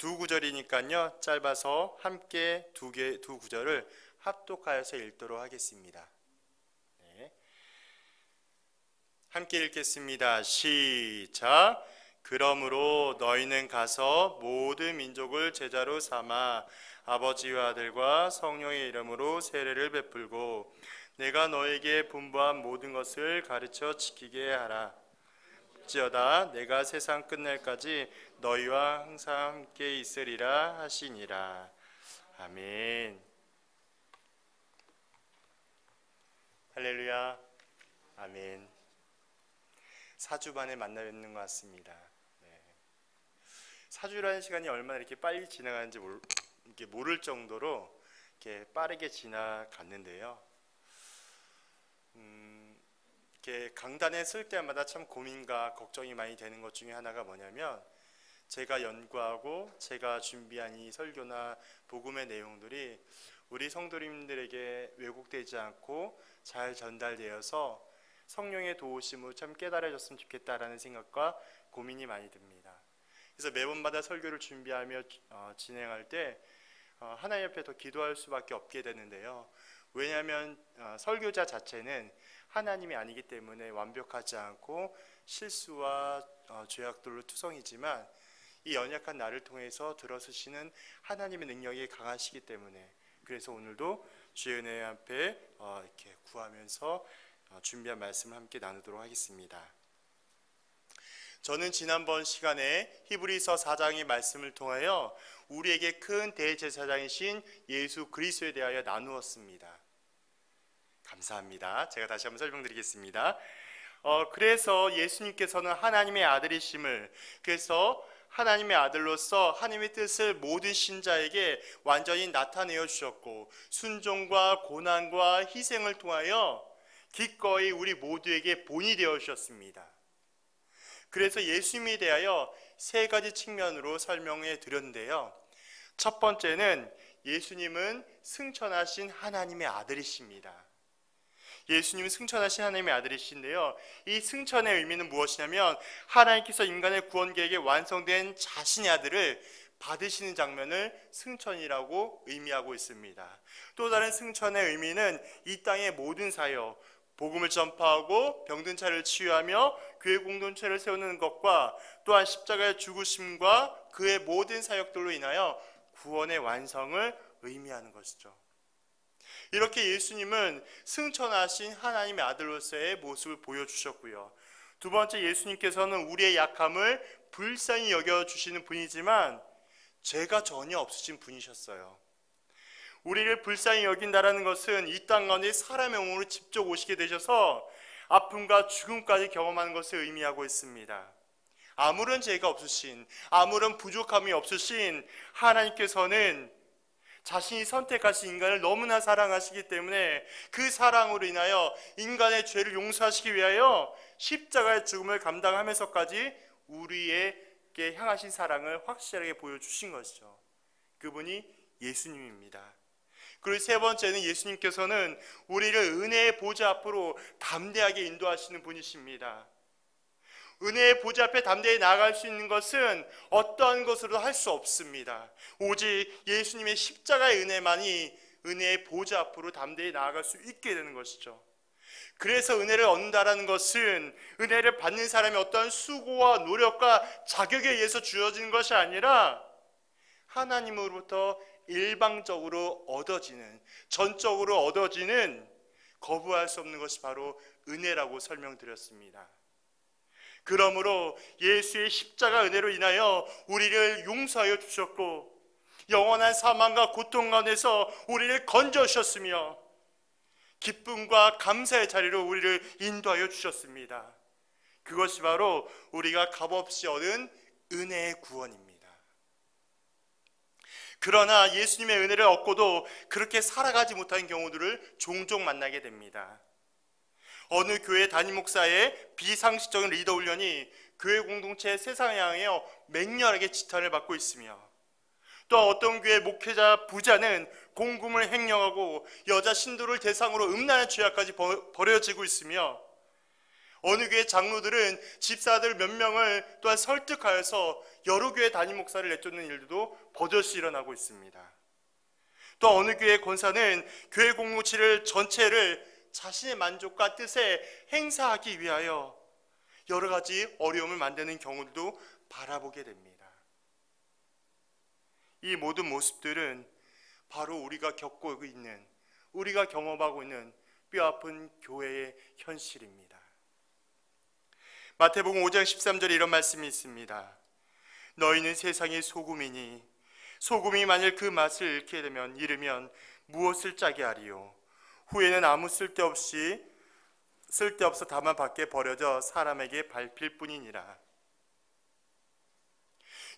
두 구절이니까요, 짧아서 함께 두 구절을 합독하여서 읽도록 하겠습니다. 네. 함께 읽겠습니다. 시작. 그러므로 너희는 가서 모든 민족을 제자로 삼아 아버지와 아들과 성령의 이름으로 세례를 베풀고 내가 너에게 분부한 모든 것을 가르쳐 지키게 하라. 지어다 내가 세상 끝날까지 너희와 항상 함께 있으리라 하시니라. 아멘. 할렐루야. 아멘. 4주 만에 만나 뵙는 것 같습니다. 네. 4주라는 시간이 얼마나 이렇게 빨리 지나가는지 이렇게 모를 정도로 이렇게 빠르게 지나갔는데요. 이렇게 강단에 쓸 때마다 참 고민과 걱정이 많이 되는 것 중에 하나가 뭐냐면, 제가 연구하고 제가 준비한 이 설교나 복음의 내용들이 우리 성도님들에게 왜곡되지 않고 잘 전달되어서 성령의 도우심으로 참 깨달아졌으면 좋겠다라는 생각과 고민이 많이 듭니다. 그래서 매번마다 설교를 준비하며 진행할 때 하나님 앞에 더 기도할 수밖에 없게 되는데요. 왜냐하면 설교자 자체는 하나님이 아니기 때문에 완벽하지 않고 실수와 죄악들로 투성이지만 이 연약한 나를 통해서 들어서시는 하나님의 능력이 강하시기 때문에, 그래서 오늘도 주의 은혜 앞에 이렇게 구하면서 준비한 말씀을 함께 나누도록 하겠습니다. 저는 지난번 시간에 히브리서 4장의 말씀을 통하여 우리에게 큰 대제사장이신 예수 그리스도에 대하여 나누었습니다. 감사합니다. 제가 다시 한번 설명드리겠습니다. 그래서 예수님께서는 하나님의 아들이심을, 그래서 하나님의 아들로서 하나님의 뜻을 모든 신자에게 완전히 나타내어 주셨고, 순종과 고난과 희생을 통하여 기꺼이 우리 모두에게 본이 되어 주셨습니다. 그래서 예수님에 대하여 세 가지 측면으로 설명해 드렸는데요. 첫 번째는 예수님은 승천하신 하나님의 아들이십니다. 예수님은 승천하신 하나님의 아들이신데요, 이 승천의 의미는 무엇이냐면 하나님께서 인간의 구원 계획에 완성된 자신의 아들을 받으시는 장면을 승천이라고 의미하고 있습니다. 또 다른 승천의 의미는 이 땅의 모든 사역, 복음을 전파하고 병든 자를 치유하며 교회 공동체를 세우는 것과 또한 십자가의 죽으심과 그의 모든 사역들로 인하여 구원의 완성을 의미하는 것이죠. 이렇게 예수님은 승천하신 하나님의 아들로서의 모습을 보여주셨고요. 두 번째, 예수님께서는 우리의 약함을 불쌍히 여겨주시는 분이지만 죄가 전혀 없으신 분이셨어요. 우리를 불쌍히 여긴다라는 것은 이 땅 가운데 사람의 몸으로 직접 오시게 되셔서 아픔과 죽음까지 경험하는 것을 의미하고 있습니다. 아무런 죄가 없으신, 아무런 부족함이 없으신 하나님께서는 자신이 선택하신 인간을 너무나 사랑하시기 때문에 그 사랑으로 인하여 인간의 죄를 용서하시기 위하여 십자가의 죽음을 감당하면서까지 우리에게 향하신 사랑을 확실하게 보여주신 것이죠. 그분이 예수님입니다. 그리고 세 번째는 예수님께서는 우리를 은혜의 보좌 앞으로 담대하게 인도하시는 분이십니다. 은혜의 보좌 앞에 담대히 나아갈 수 있는 것은 어떠한 것으로도 할 수 없습니다. 오직 예수님의 십자가의 은혜만이 은혜의 보좌 앞으로 담대히 나아갈 수 있게 되는 것이죠. 그래서 은혜를 얻는다라는 것은 은혜를 받는 사람의 어떠한 수고와 노력과 자격에 의해서 주어지는 것이 아니라 하나님으로부터 일방적으로 얻어지는, 전적으로 얻어지는, 거부할 수 없는 것이 바로 은혜라고 설명드렸습니다. 그러므로 예수의 십자가 은혜로 인하여 우리를 용서하여 주셨고 영원한 사망과 고통 가운데서 우리를 건져 주셨으며 기쁨과 감사의 자리로 우리를 인도하여 주셨습니다. 그것이 바로 우리가 값없이 얻은 은혜의 구원입니다. 그러나 예수님의 은혜를 얻고도 그렇게 살아가지 못하는 경우들을 종종 만나게 됩니다. 어느 교회 담임 목사의 비상식적인 리더 훈련이 교회 공동체의 세상을 향하여 맹렬하게 지탄을 받고 있으며, 또 어떤 교회 목회자 부자는 공금을 횡령하고 여자 신도를 대상으로 음란한 죄악까지 벌어지고 있으며, 어느 교회 장로들은 집사들 몇 명을 또한 설득하여서 여러 교회 담임 목사를 내쫓는 일도 버젓이 일어나고 있습니다. 또 어느 교회 권사는 교회 공동체를 전체를 자신의 만족과 뜻에 행사하기 위하여 여러 가지 어려움을 만드는 경우도 바라보게 됩니다. 이 모든 모습들은 바로 우리가 겪고 있는, 우리가 경험하고 있는 뼈아픈 교회의 현실입니다. 마태복음 5장 13절에 이런 말씀이 있습니다. 너희는 세상의 소금이니 소금이 만일 그 맛을 잃게 되면 잃으면 무엇을 짜게 하리요? 후에는 아무 쓸데없어 다만 밖에 버려져 사람에게 밟힐 뿐이니라.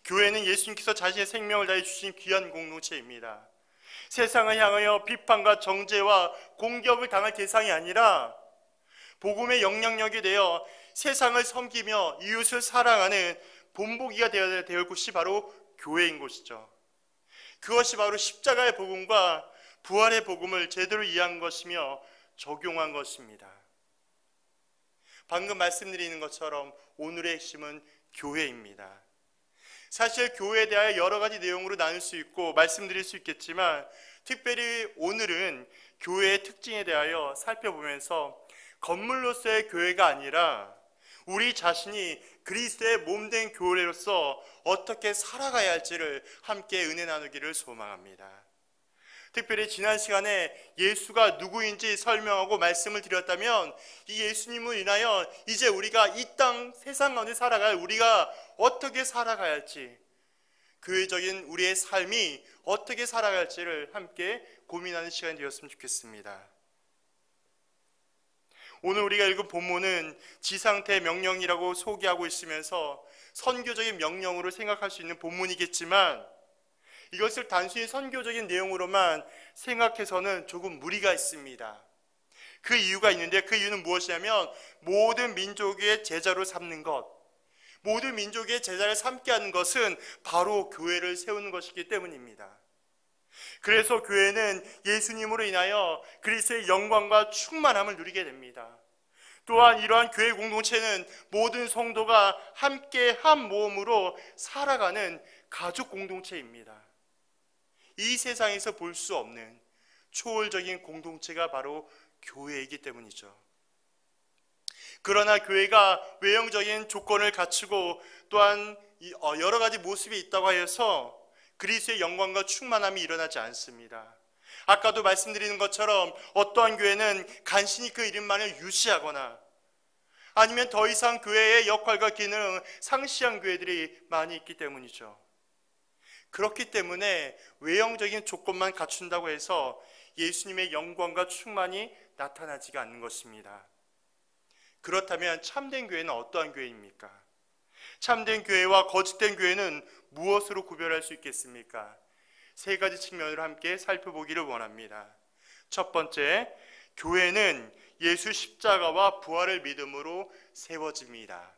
교회는 예수님께서 자신의 생명을 다해 주신 귀한 공동체입니다. 세상을 향하여 비판과 정죄와 공격을 당할 대상이 아니라 복음의 영향력이 되어 세상을 섬기며 이웃을 사랑하는 본보기가 되어야 될 곳이 바로 교회인 곳이죠. 그것이 바로 십자가의 복음과 부활의 복음을 제대로 이해한 것이며 적용한 것입니다. 방금 말씀드리는 것처럼 오늘의 핵심은 교회입니다. 사실 교회에 대하여 여러 가지 내용으로 나눌 수 있고 말씀드릴 수 있겠지만 특별히 오늘은 교회의 특징에 대하여 살펴보면서 건물로서의 교회가 아니라 우리 자신이 그리스도의 몸된 교회로서 어떻게 살아가야 할지를 함께 은혜 나누기를 소망합니다. 특별히 지난 시간에 예수가 누구인지 설명하고 말씀을 드렸다면 이 예수님을 인하여 이제 우리가 이 땅 세상 가운데 살아갈 우리가 어떻게 살아가야 할지, 교회적인 우리의 삶이 어떻게 살아가야 할지를 함께 고민하는 시간이 되었으면 좋겠습니다. 오늘 우리가 읽은 본문은 지상태 명령이라고 소개하고 있으면서 선교적인 명령으로 생각할 수 있는 본문이겠지만 이것을 단순히 선교적인 내용으로만 생각해서는 조금 무리가 있습니다. 그 이유가 있는데 그 이유는 무엇이냐면 모든 민족의 제자로 삼는 것, 모든 민족의 제자를 삼게 하는 것은 바로 교회를 세우는 것이기 때문입니다. 그래서 교회는 예수님으로 인하여 그리스도의 영광과 충만함을 누리게 됩니다. 또한 이러한 교회 공동체는 모든 성도가 함께 한 모음으로 살아가는 가족 공동체입니다. 이 세상에서 볼 수 없는 초월적인 공동체가 바로 교회이기 때문이죠. 그러나 교회가 외형적인 조건을 갖추고 또한 여러 가지 모습이 있다고 하여서 그리스도의 영광과 충만함이 일어나지 않습니다. 아까도 말씀드리는 것처럼 어떠한 교회는 간신히 그 이름만을 유지하거나 아니면 더 이상 교회의 역할과 기능을 상실한 교회들이 많이 있기 때문이죠. 그렇기 때문에 외형적인 조건만 갖춘다고 해서 예수님의 영광과 충만이 나타나지가 않는 것입니다. 그렇다면 참된 교회는 어떠한 교회입니까? 참된 교회와 거짓된 교회는 무엇으로 구별할 수 있겠습니까? 세 가지 측면으로 함께 살펴보기를 원합니다. 첫 번째, 교회는 예수 십자가와 부활을 믿음으로 세워집니다.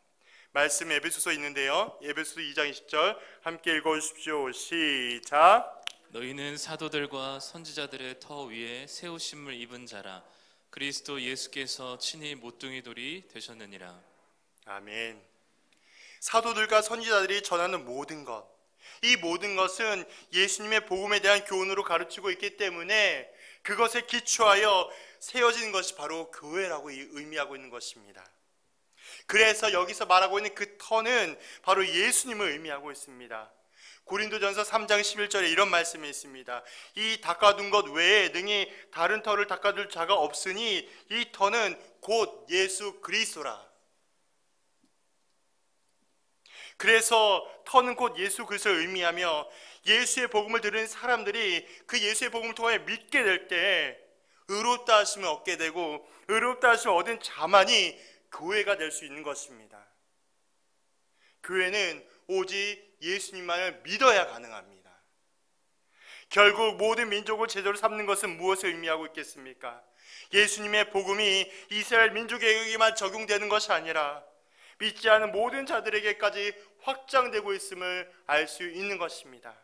말씀 에베소서 있는데요. 에베소서 2장 20절 함께 읽어주십시오. 시작. 너희는 사도들과 선지자들의 터 위에 세우심을 입은 자라. 그리스도 예수께서 친히 모퉁이 돌이 되셨느니라. 아멘. 사도들과 선지자들이 전하는 모든 것, 이 모든 것은 예수님의 복음에 대한 교훈으로 가르치고 있기 때문에 그것에 기초하여 세워지는 것이 바로 교회라고 의미하고 있는 것입니다. 그래서 여기서 말하고 있는 그 터는 바로 예수님을 의미하고 있습니다. 고린도전서 3장 11절에 이런 말씀이 있습니다. 이 닦아둔 것 외에 능히 다른 터를 닦아둘 자가 없으니 이 터는 곧 예수 그리스도라. 그래서 터는 곧 예수 그리스도를 의미하며 예수의 복음을 들은 사람들이 그 예수의 복음을 통해 믿게 될 때 의롭다 하심을 얻게 되고 의롭다 하심을 얻은 자만이 교회가 될 수 있는 것입니다. 교회는 오직 예수님만을 믿어야 가능합니다. 결국 모든 민족을 제대로 삼는 것은 무엇을 의미하고 있겠습니까? 예수님의 복음이 이스라엘 민족에게만 적용되는 것이 아니라 믿지 않은 모든 자들에게까지 확장되고 있음을 알 수 있는 것입니다.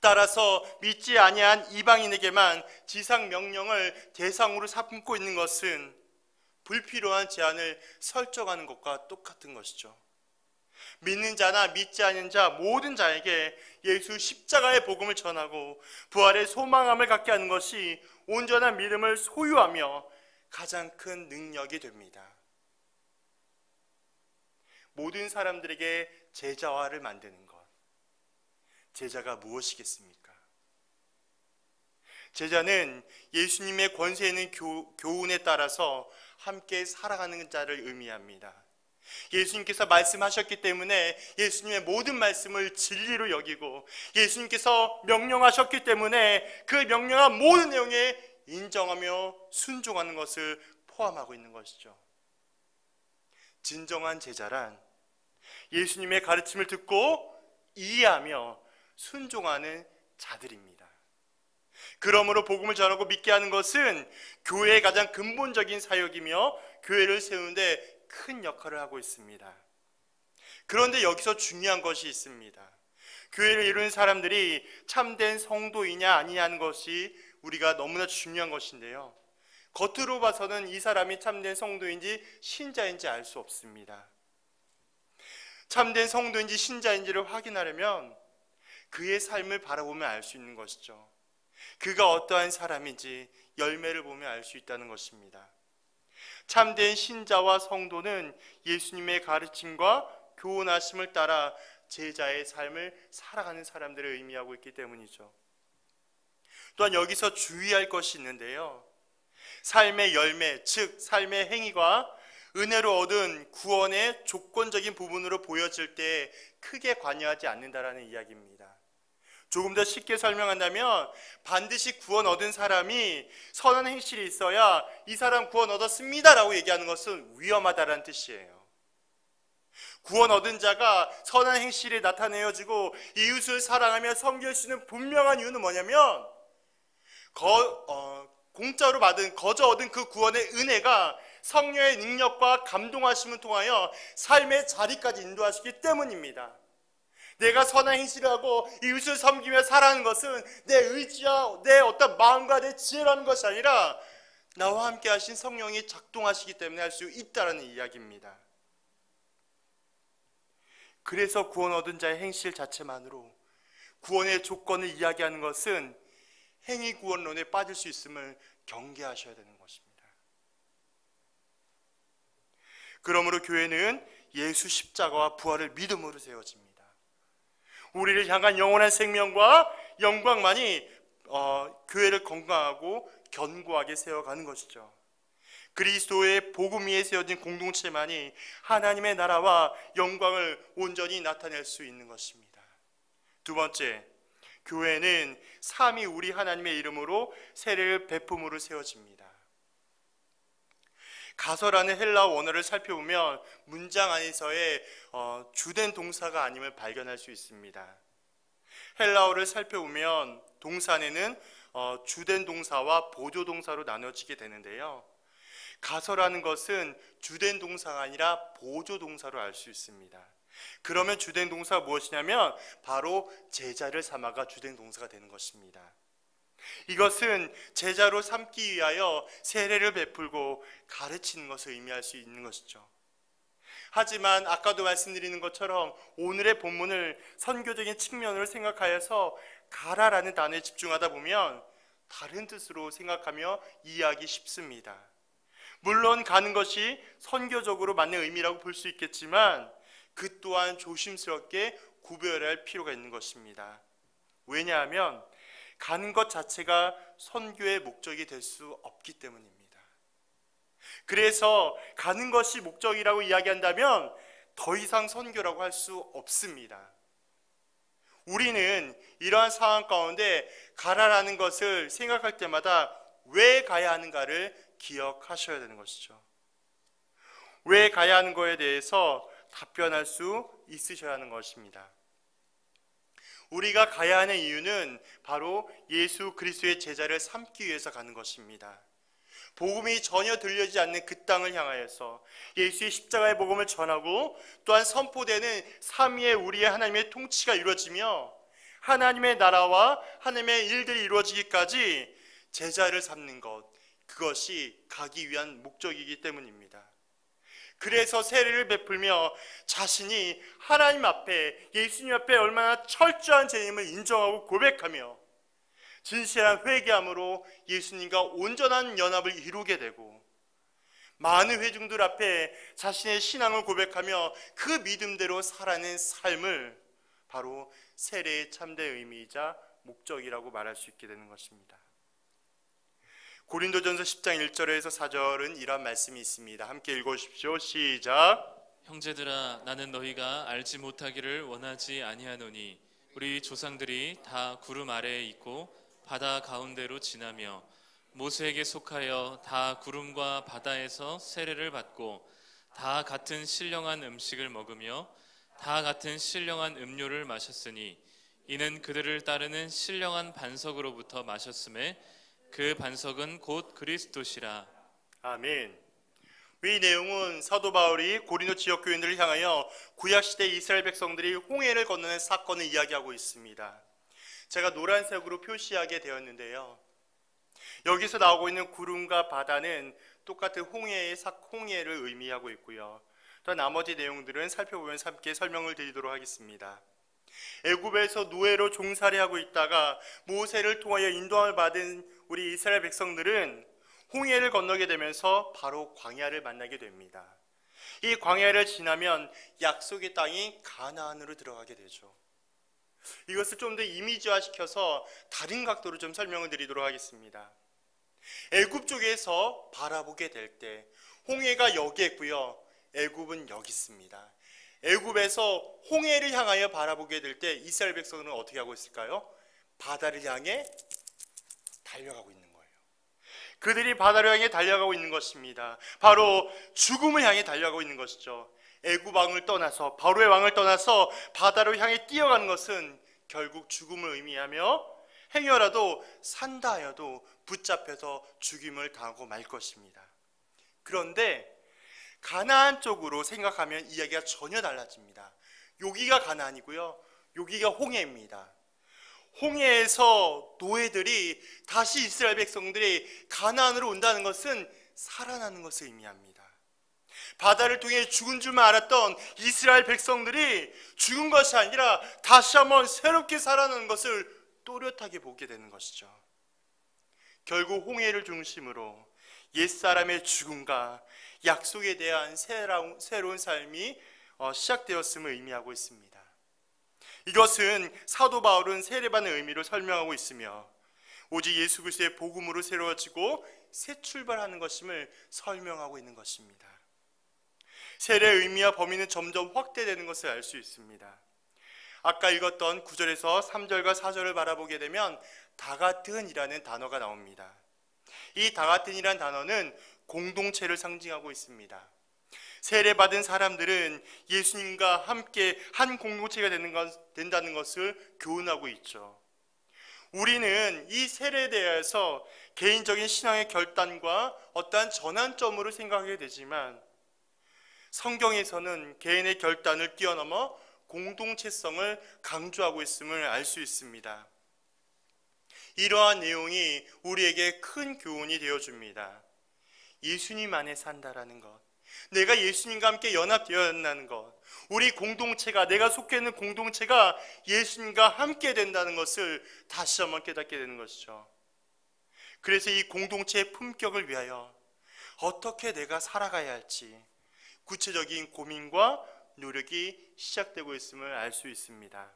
따라서 믿지 아니한 이방인에게만 지상 명령을 대상으로 삼고 있는 것은 불필요한 제한을 설정하는 것과 똑같은 것이죠. 믿는 자나 믿지 않는 자 모든 자에게 예수 십자가의 복음을 전하고 부활의 소망함을 갖게 하는 것이 온전한 믿음을 소유하며 가장 큰 능력이 됩니다. 모든 사람들에게 제자화를 만드는 것. 제자가 무엇이겠습니까? 제자는 예수님의 권세 있는 교훈에 따라서 함께 살아가는 자를 의미합니다. 예수님께서 말씀하셨기 때문에 예수님의 모든 말씀을 진리로 여기고 예수님께서 명령하셨기 때문에 그 명령한 모든 내용에 인정하며 순종하는 것을 포함하고 있는 것이죠. 진정한 제자란 예수님의 가르침을 듣고 이해하며 순종하는 자들입니다. 그러므로 복음을 전하고 믿게 하는 것은 교회의 가장 근본적인 사역이며 교회를 세우는데 큰 역할을 하고 있습니다. 그런데 여기서 중요한 것이 있습니다. 교회를 이루는 사람들이 참된 성도이냐 아니냐는 것이 우리가 너무나 중요한 것인데요. 겉으로 봐서는 이 사람이 참된 성도인지 신자인지 알 수 없습니다. 참된 성도인지 신자인지를 확인하려면 그의 삶을 바라보면 알 수 있는 것이죠. 그가 어떠한 사람인지 열매를 보면 알 수 있다는 것입니다. 참된 신자와 성도는 예수님의 가르침과 교훈하심을 따라 제자의 삶을 살아가는 사람들을 의미하고 있기 때문이죠. 또한 여기서 주의할 것이 있는데요. 삶의 열매, 즉 삶의 행위가 은혜로 얻은 구원의 조건적인 부분으로 보여질 때 크게 관여하지 않는다라는 이야기입니다. 조금 더 쉽게 설명한다면 반드시 구원 얻은 사람이 선한 행실이 있어야 이 사람 구원 얻었습니다 라고 얘기하는 것은 위험하다라는 뜻이에요. 구원 얻은 자가 선한 행실이 나타내어지고 이웃을 사랑하며 섬길 수 있는 분명한 이유는 뭐냐면 공짜로 받은 거저 얻은 그 구원의 은혜가 성령의 능력과 감동하심을 통하여 삶의 자리까지 인도하시기 때문입니다. 내가 선한 행실을 하고 이웃을 섬기며 살아가는 것은 내 의지와 내 어떤 마음과 내 지혜라는 것이 아니라 나와 함께 하신 성령이 작동하시기 때문에 할 수 있다는 이야기입니다. 그래서 구원 얻은 자의 행실 자체만으로 구원의 조건을 이야기하는 것은 행위 구원론에 빠질 수 있음을 경계하셔야 되는 것입니다. 그러므로 교회는 예수 십자가와 부활을 믿음으로 세워집니다. 우리를 향한 영원한 생명과 영광만이 교회를 건강하고 견고하게 세워가는 것이죠. 그리스도의 복음 위에 세워진 공동체만이 하나님의 나라와 영광을 온전히 나타낼 수 있는 것입니다. 두 번째, 교회는 삼위 우리 하나님의 이름으로 세례를 베품으로 세워집니다. 가서라는 헬라어 원어를 살펴보면 문장 안에서의 주된 동사가 아님을 발견할 수 있습니다. 헬라어를 살펴보면 동사에는 주된 동사와 보조 동사로 나눠지게 되는데요. 가서라는 것은 주된 동사가 아니라 보조 동사로 알 수 있습니다. 그러면 주된 동사가 무엇이냐면 바로 제자를 삼아가 주된 동사가 되는 것입니다. 이것은 제자로 삼기 위하여 세례를 베풀고 가르치는 것을 의미할 수 있는 것이죠. 하지만 아까도 말씀드리는 것처럼 오늘의 본문을 선교적인 측면으로 생각하여서 가라라는 단어에 집중하다 보면 다른 뜻으로 생각하며 이해하기 쉽습니다. 물론 가는 것이 선교적으로 맞는 의미라고 볼 수 있겠지만 그 또한 조심스럽게 구별해야 할 필요가 있는 것입니다. 왜냐하면 가는 것 자체가 선교의 목적이 될 수 없기 때문입니다. 그래서 가는 것이 목적이라고 이야기한다면 더 이상 선교라고 할 수 없습니다. 우리는 이러한 상황 가운데 가라라는 것을 생각할 때마다 왜 가야 하는가를 기억하셔야 되는 것이죠. 왜 가야 하는 거에 대해서 답변할 수 있으셔야 하는 것입니다. 우리가 가야 하는 이유는 바로 예수 그리스도의 제자를 삼기 위해서 가는 것입니다. 복음이 전혀 들려지지 않는 그 땅을 향하여서 예수의 십자가의 복음을 전하고 또한 선포되는 삼위의 우리의 하나님의 통치가 이루어지며 하나님의 나라와 하나님의 일들이 이루어지기까지 제자를 삼는 것, 그것이 가기 위한 목적이기 때문입니다. 그래서 세례를 베풀며 자신이 하나님 앞에, 예수님 앞에 얼마나 철저한 죄임을 인정하고 고백하며 진실한 회개함으로 예수님과 온전한 연합을 이루게 되고, 많은 회중들 앞에 자신의 신앙을 고백하며 그 믿음대로 살아낸 삶을 바로 세례의 참된 의미이자 목적이라고 말할 수 있게 되는 것입니다. 고린도전서 10장 1절에서 4절은 이런 말씀이 있습니다. 함께 읽어주십시오. 시작. 형제들아, 나는 너희가 알지 못하기를 원하지 아니하노니 우리 조상들이 다 구름 아래에 있고 바다 가운데로 지나며 모세에게 속하여 다 구름과 바다에서 세례를 받고 다 같은 신령한 음식을 먹으며 다 같은 신령한 음료를 마셨으니 이는 그들을 따르는 신령한 반석으로부터 마셨음에 그 반석은 곧 그리스도시라. 아멘. 이 내용은 사도 바울이 고린도 지역 교인들을 향하여 구약시대 이스라엘 백성들이 홍해를 건너는 사건을 이야기하고 있습니다. 제가 노란색으로 표시하게 되었는데요, 여기서 나오고 있는 구름과 바다는 똑같은 홍해를 의미하고 있고요, 또 나머지 내용들은 살펴보면서 함께 설명을 드리도록 하겠습니다. 애굽에서 노예로 종살이하고 있다가 모세를 통하여 인도함을 받은 우리 이스라엘 백성들은 홍해를 건너게 되면서 바로 광야를 만나게 됩니다. 이 광야를 지나면 약속의 땅인 가나안으로 들어가게 되죠. 이것을 좀 더 이미지화시켜서 다른 각도로 좀 설명을 드리도록 하겠습니다. 애굽 쪽에서 바라보게 될 때 홍해가 여기 있고요, 애굽은 여기 있습니다. 애굽에서 홍해를 향하여 바라보게 될 때 이스라엘 백성은 어떻게 하고 있을까요? 바다를 향해 달려가고 있는 거예요. 그들이 바다를 향해 달려가고 있는 것입니다. 바로 죽음을 향해 달려가고 있는 것이죠. 애굽 왕을 떠나서, 바로의 왕을 떠나서 바다로 향해 뛰어가는 것은 결국 죽음을 의미하며 행여라도 산다 하여도 붙잡혀서 죽임을 당하고 말 것입니다. 그런데 가나안 쪽으로 생각하면 이야기가 전혀 달라집니다. 여기가 가나안이고요, 여기가 홍해입니다. 홍해에서 노예들이 다시 이스라엘 백성들이 가나안으로 온다는 것은 살아나는 것을 의미합니다. 바다를 통해 죽은 줄만 알았던 이스라엘 백성들이 죽은 것이 아니라 다시 한번 새롭게 살아나는 것을 또렷하게 보게 되는 것이죠. 결국 홍해를 중심으로 옛사람의 죽음과 약속에 대한 새로운 삶이 시작되었음을 의미하고 있습니다. 이것은 사도 바울은 세례받는 의미로 설명하고 있으며 오직 예수 그리스도의 복음으로 새로워지고 새 출발하는 것임을 설명하고 있는 것입니다. 세례의 의미와 범위는 점점 확대되는 것을 알 수 있습니다. 아까 읽었던 9절에서 3절과 4절을 바라보게 되면 다같은이라는 단어가 나옵니다. 이 다같은이라는 단어는 공동체를 상징하고 있습니다. 세례받은 사람들은 예수님과 함께 한 공동체가 된다는 것을 교훈하고 있죠. 우리는 이 세례에 대해서 개인적인 신앙의 결단과 어떠한 전환점으로 생각하게 되지만 성경에서는 개인의 결단을 뛰어넘어 공동체성을 강조하고 있음을 알 수 있습니다. 이러한 내용이 우리에게 큰 교훈이 되어줍니다. 예수님 안에 산다라는 것, 내가 예수님과 함께 연합되었다는 것, 우리 공동체가, 내가 속해 있는 공동체가 예수님과 함께 된다는 것을 다시 한번 깨닫게 되는 것이죠. 그래서 이 공동체의 품격을 위하여 어떻게 내가 살아가야 할지 구체적인 고민과 노력이 시작되고 있음을 알 수 있습니다.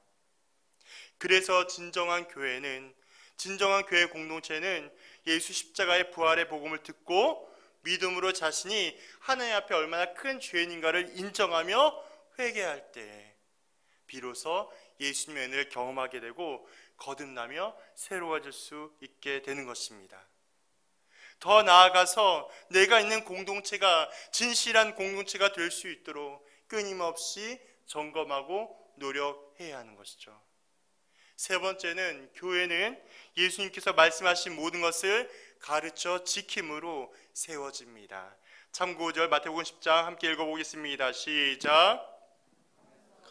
그래서 진정한 교회 공동체는 예수 십자가의 부활의 복음을 듣고 믿음으로 자신이 하나님 앞에 얼마나 큰 죄인인가를 인정하며 회개할 때 비로소 예수님의 은혜를 경험하게 되고 거듭나며 새로워질 수 있게 되는 것입니다. 더 나아가서 내가 있는 공동체가 진실한 공동체가 될 수 있도록 끊임없이 점검하고 노력해야 하는 것이죠. 세 번째는 교회는 예수님께서 말씀하신 모든 것을 가르쳐 지킴으로 세워집니다. 참고 5절 마태복음 10장 함께 읽어보겠습니다. 시작.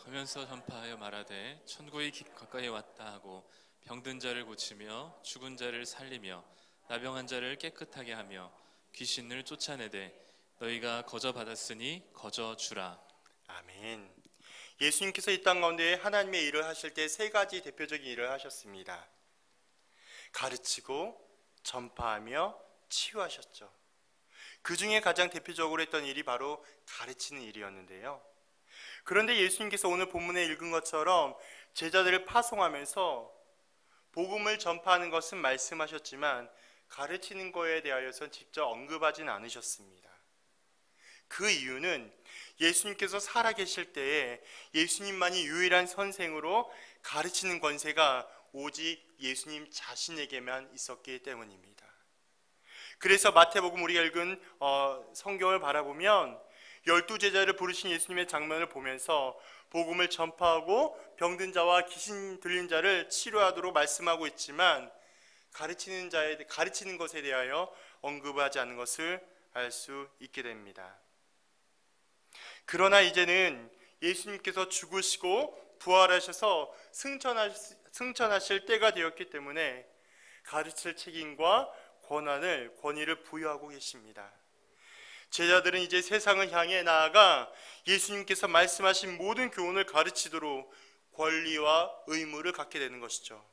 가면서 전파하여 말하되 천국이 가까이 왔다 하고 병든 자를 고치며 죽은 자를 살리며 나병한 자를 깨끗하게 하며 귀신을 쫓아내되 너희가 거저 받았으니 거저 주라. 아멘. 예수님께서 이 땅 가운데 하나님의 일을 하실 때 세 가지 대표적인 일을 하셨습니다. 가르치고 전파하며 치유하셨죠. 그 중에 가장 대표적으로 했던 일이 바로 가르치는 일이었는데요. 그런데 예수님께서 오늘 본문에 읽은 것처럼 제자들을 파송하면서 복음을 전파하는 것은 말씀하셨지만 가르치는 것에 대하여서는 직접 언급하지는 않으셨습니다. 그 이유는 예수님께서 살아계실 때에 예수님만이 유일한 선생으로 가르치는 권세가 오직 예수님 자신에게만 있었기 때문입니다. 그래서 마태복음 우리가 읽은 성경을 바라보면 12제자를 부르신 예수님의 장면을 보면서 복음을 전파하고 병든 자와 귀신 들린 자를 치료하도록 말씀하고 있지만 가르치는 것에 대하여 언급하지 않는 것을 알 수 있게 됩니다. 그러나 이제는 예수님께서 죽으시고 부활하셔서 승천하실 때가 되었기 때문에 가르칠 책임과 권위를 부여하고 계십니다. 제자들은 이제 세상을 향해 나아가 예수님께서 말씀하신 모든 교훈을 가르치도록 권리와 의무를 갖게 되는 것이죠.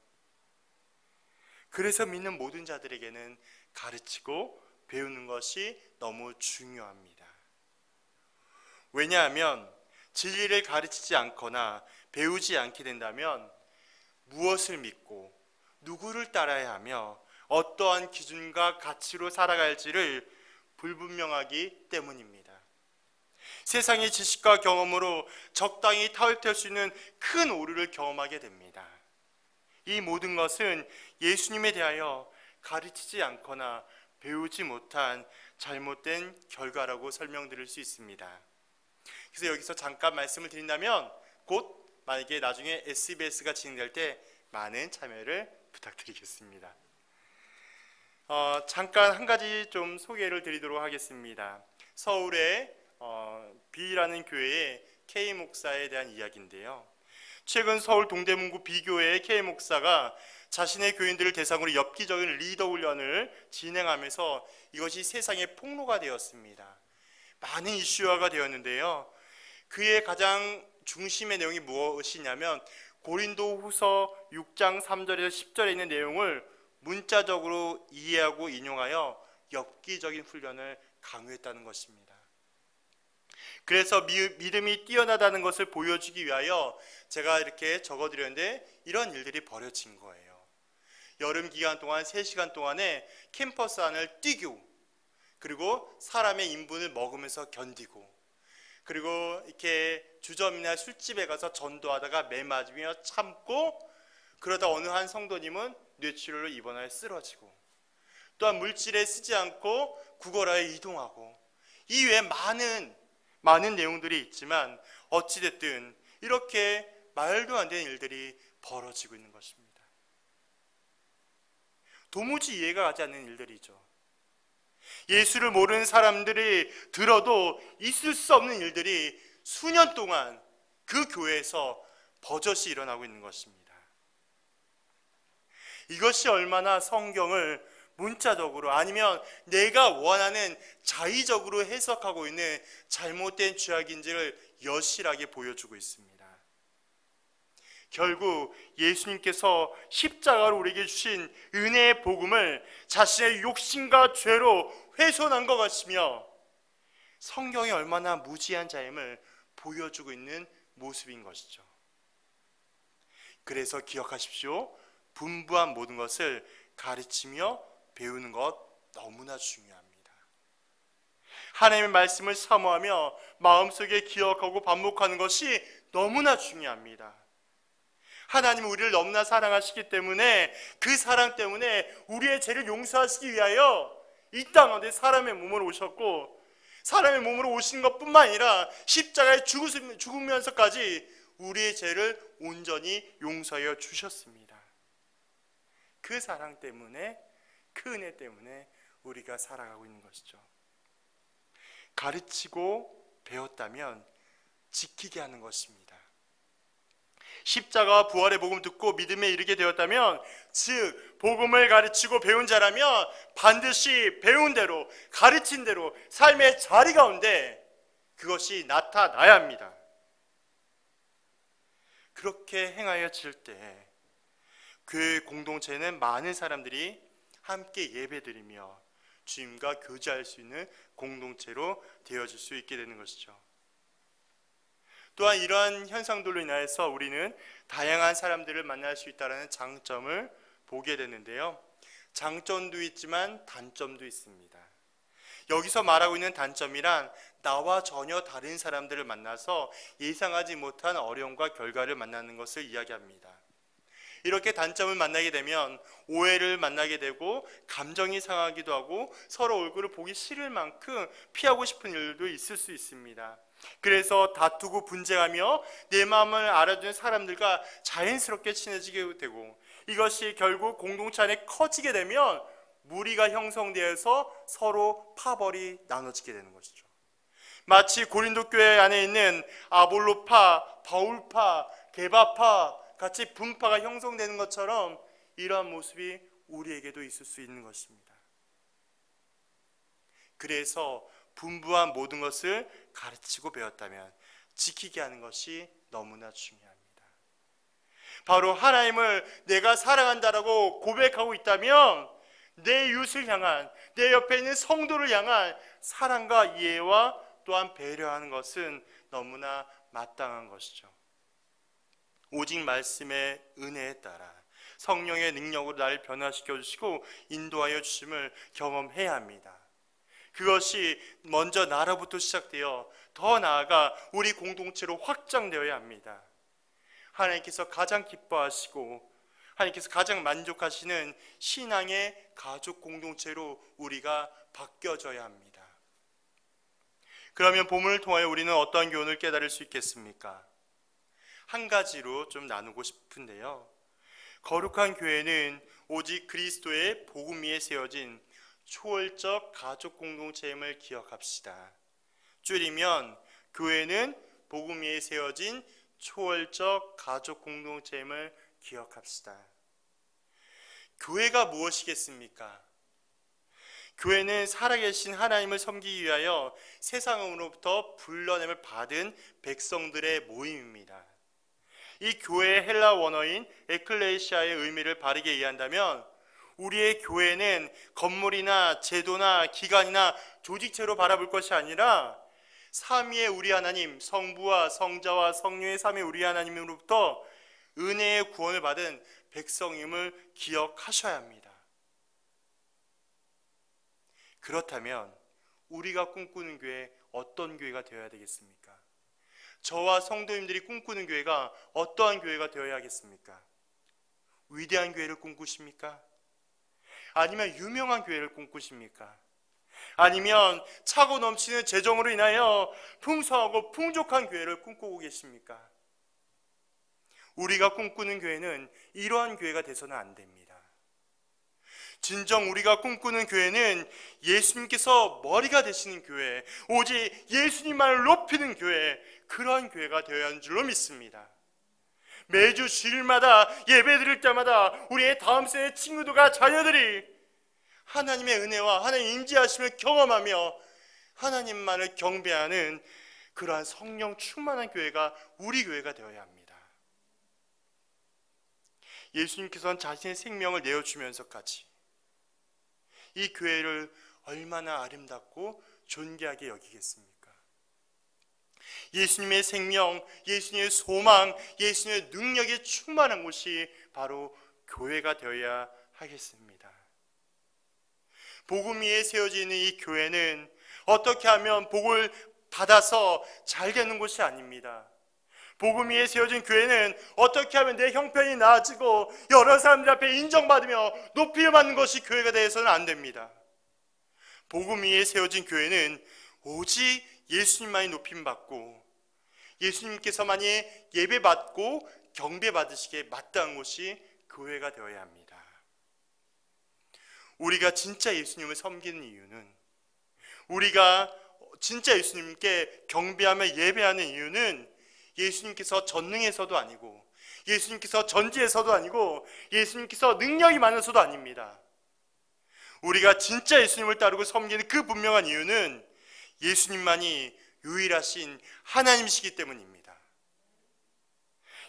그래서 믿는 모든 자들에게는 가르치고 배우는 것이 너무 중요합니다. 왜냐하면 진리를 가르치지 않거나 배우지 않게 된다면 무엇을 믿고 누구를 따라야 하며 어떠한 기준과 가치로 살아갈지를 불분명하기 때문입니다. 세상의 지식과 경험으로 적당히 타협할 수 있는 큰 오류를 경험하게 됩니다. 이 모든 것은 예수님에 대하여 가르치지 않거나 배우지 못한 잘못된 결과라고 설명드릴 수 있습니다. 그래서 여기서 잠깐 말씀을 드린다면 곧 만약에 나중에 SBS가 진행될 때 많은 참여를 부탁드리겠습니다. 잠깐 한 가지 좀 소개를 드리도록 하겠습니다. 서울의 B라는 교회의 K 목사에 대한 이야기인데요. 최근 서울 동대문구 B교회의 K 목사가 자신의 교인들을 대상으로 엽기적인 리더 훈련을 진행하면서 이것이 세상에 폭로가 되었습니다. 많은 이슈화가 되었는데요. 그의 가장 중심의 내용이 무엇이냐면 고린도 후서 6장 3절에서 10절에 있는 내용을 문자적으로 이해하고 인용하여 엽기적인 훈련을 강요했다는 것입니다. 그래서 믿음이 뛰어나다는 것을 보여주기 위하여 제가 이렇게 적어드렸는데 이런 일들이 벌어진 거예요. 여름 기간 동안 3시간 동안에 캠퍼스 안을 뛰고 그리고 사람의 인분을 먹으면서 견디고 그리고 이렇게 주점이나 술집에 가서 전도하다가 매 맞으며 참고 그러다 어느 한 성도님은 뇌출혈로 입원하여 쓰러지고 또한 물질에 쓰지 않고 구걸하여 이동하고 이외에 많은 내용들이 있지만 어찌됐든 이렇게 말도 안 되는 일들이 벌어지고 있는 것입니다. 도무지 이해가 가지 않는 일들이죠. 예수를 모르는 사람들이 들어도 있을 수 없는 일들이 수년 동안 그 교회에서 버젓이 일어나고 있는 것입니다. 이것이 얼마나 성경을 문자적으로 아니면 내가 원하는 자의적으로 해석하고 있는 잘못된 죄악인지를 여실하게 보여주고 있습니다. 결국 예수님께서 십자가로 우리에게 주신 은혜의 복음을 자신의 욕심과 죄로 훼손한 것 같으며 성경이 얼마나 무지한 자임을 보여주고 있는 모습인 것이죠. 그래서 기억하십시오. 분부한 모든 것을 가르치며 배우는 것 너무나 중요합니다. 하나님의 말씀을 사모하며 마음속에 기억하고 반복하는 것이 너무나 중요합니다. 하나님은 우리를 너무나 사랑하시기 때문에 그 사랑 때문에 우리의 죄를 용서하시기 위하여 이 땅 가운데 사람의 몸으로 오셨고 사람의 몸으로 오신 것뿐만 아니라 십자가에 죽으면서까지 우리의 죄를 온전히 용서하여 주셨습니다. 그 사랑 때문에 그 은혜 때문에 우리가 살아가고 있는 것이죠. 가르치고 배웠다면 지키게 하는 것입니다. 십자가와 부활의 복음 듣고 믿음에 이르게 되었다면, 즉 복음을 가르치고 배운 자라면 반드시 배운 대로, 가르친 대로 삶의 자리 가운데 그것이 나타나야 합니다. 그렇게 행하여질 때 교회 공동체는 많은 사람들이 함께 예배드리며 주님과 교제할 수 있는 공동체로 되어질 수 있게 되는 것이죠. 또한 이러한 현상들로 인하여서 우리는 다양한 사람들을 만날 수 있다는 장점을 보게 되는데요. 장점도 있지만 단점도 있습니다. 여기서 말하고 있는 단점이란 나와 전혀 다른 사람들을 만나서 예상하지 못한 어려움과 결과를 만나는 것을 이야기합니다. 이렇게 단점을 만나게 되면 오해를 만나게 되고 감정이 상하기도 하고 서로 얼굴을 보기 싫을 만큼 피하고 싶은 일도 있을 수 있습니다. 그래서 다투고 분쟁하며 내 마음을 알아주는 사람들과 자연스럽게 친해지게 되고, 이것이 결국 공동체 안에 커지게 되면 무리가 형성되어서 서로 파벌이 나눠지게 되는 것이죠. 마치 고린도 교회 안에 있는 아볼로파, 바울파, 게바파 같이 분파가 형성되는 것처럼 이러한 모습이 우리에게도 있을 수 있는 것입니다. 그래서 분부한 모든 것을 가르치고 배웠다면 지키게 하는 것이 너무나 중요합니다. 바로 하나님을 내가 사랑한다라고 고백하고 있다면 내 이웃을 향한, 내 옆에 있는 성도를 향한 사랑과 이해와 또한 배려하는 것은 너무나 마땅한 것이죠. 오직 말씀의 은혜에 따라 성령의 능력으로 나를 변화시켜 주시고 인도하여 주심을 경험해야 합니다. 그것이 먼저 나라부터 시작되어 더 나아가 우리 공동체로 확장되어야 합니다. 하나님께서 가장 기뻐하시고 하나님께서 가장 만족하시는 신앙의 가족 공동체로 우리가 바뀌어져야 합니다. 그러면 본문을 통하여 우리는 어떠한 교훈을 깨달을 수 있겠습니까? 한 가지로 좀 나누고 싶은데요. 거룩한 교회는 오직 그리스도의 복음 위에 세워진 초월적 가족 공동체임을 기억합시다. 줄이면 교회는 복음 위에 세워진 초월적 가족 공동체임을 기억합시다. 교회가 무엇이겠습니까? 교회는 살아계신 하나님을 섬기기 위하여 세상으로부터 불러냄을 받은 백성들의 모임입니다. 이 교회의 헬라 원어인 에클레시아의 의미를 바르게 이해한다면 우리의 교회는 건물이나 제도나 기관이나 조직체로 바라볼 것이 아니라 삼위의 우리 하나님, 성부와 성자와 성령의 삼위 우리 하나님으로부터 은혜의 구원을 받은 백성임을 기억하셔야 합니다. 그렇다면 우리가 꿈꾸는 교회, 어떤 교회가 되어야 되겠습니까? 저와 성도님들이 꿈꾸는 교회가 어떠한 교회가 되어야 하겠습니까? 위대한 교회를 꿈꾸십니까? 아니면 유명한 교회를 꿈꾸십니까? 아니면 차고 넘치는 재정으로 인하여 풍성하고 풍족한 교회를 꿈꾸고 계십니까? 우리가 꿈꾸는 교회는 이러한 교회가 돼서는 안 됩니다. 진정 우리가 꿈꾸는 교회는 예수님께서 머리가 되시는 교회, 오직 예수님만을 높이는 교회, 그러한 교회가 되어야 하는 줄로 믿습니다. 매주 주일마다 예배 드릴 때마다 우리의 다음 세대 친구들과 자녀들이 하나님의 은혜와 하나님의 임재하심을 경험하며 하나님만을 경배하는 그러한 성령 충만한 교회가 우리 교회가 되어야 합니다. 예수님께서는 자신의 생명을 내어주면서까지 이 교회를 얼마나 아름답고 존귀하게 여기겠습니까? 예수님의 생명, 예수님의 소망, 예수님의 능력이 충만한 곳이 바로 교회가 되어야 하겠습니다. 복음 위에 세워져 있는 이 교회는 어떻게 하면 복을 받아서 잘 되는 곳이 아닙니다. 복음 위에 세워진 교회는 어떻게 하면 내 형편이 나아지고 여러 사람들 앞에 인정받으며 높이 받는 것이 교회가 되어서는 안 됩니다. 복음 위에 세워진 교회는 오직 예수님만이 높임받고 예수님께서만이 예배받고 경배받으시기에 마땅한 곳이 교회가 되어야 합니다. 우리가 진짜 예수님을 섬기는 이유는, 우리가 진짜 예수님께 경배하며 예배하는 이유는 예수님께서 전능해서도 아니고 예수님께서 전지에서도 아니고 예수님께서 능력이 많으서도 아닙니다. 우리가 진짜 예수님을 따르고 섬기는 그 분명한 이유는 예수님만이 유일하신 하나님이시기 때문입니다.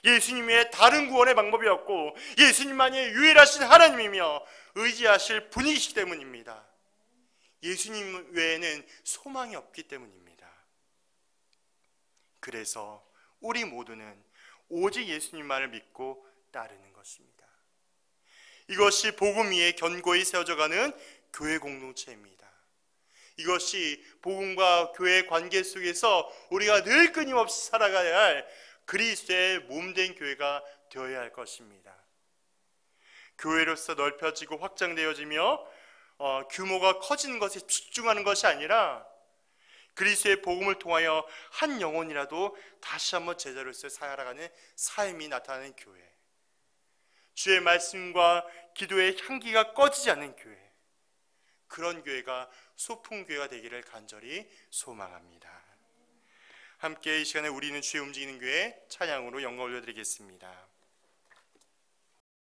예수님 외에 다른 구원의 방법이 없고 예수님만이 유일하신 하나님이며 의지하실 분이시기 때문입니다. 예수님 외에는 소망이 없기 때문입니다. 그래서 우리 모두는 오직 예수님만을 믿고 따르는 것입니다. 이것이 복음 위에 견고히 세워져가는 교회 공동체입니다. 이것이 복음과 교회의 관계 속에서 우리가 늘 끊임없이 살아가야 할 그리스도의 몸된 교회가 되어야 할 것입니다. 교회로서 넓혀지고 확장되어지며 규모가 커지는 것에 집중하는 것이 아니라 그리스도의 복음을 통하여 한 영혼이라도 다시 한번 제자로서 살아가는 삶이 나타나는 교회, 주의 말씀과 기도의 향기가 꺼지지 않는 교회, 그런 교회가 소풍교회가 되기를 간절히 소망합니다. 함께 이 시간에 우리는 주의 움직이는 교회 찬양으로 영광 올려드리겠습니다.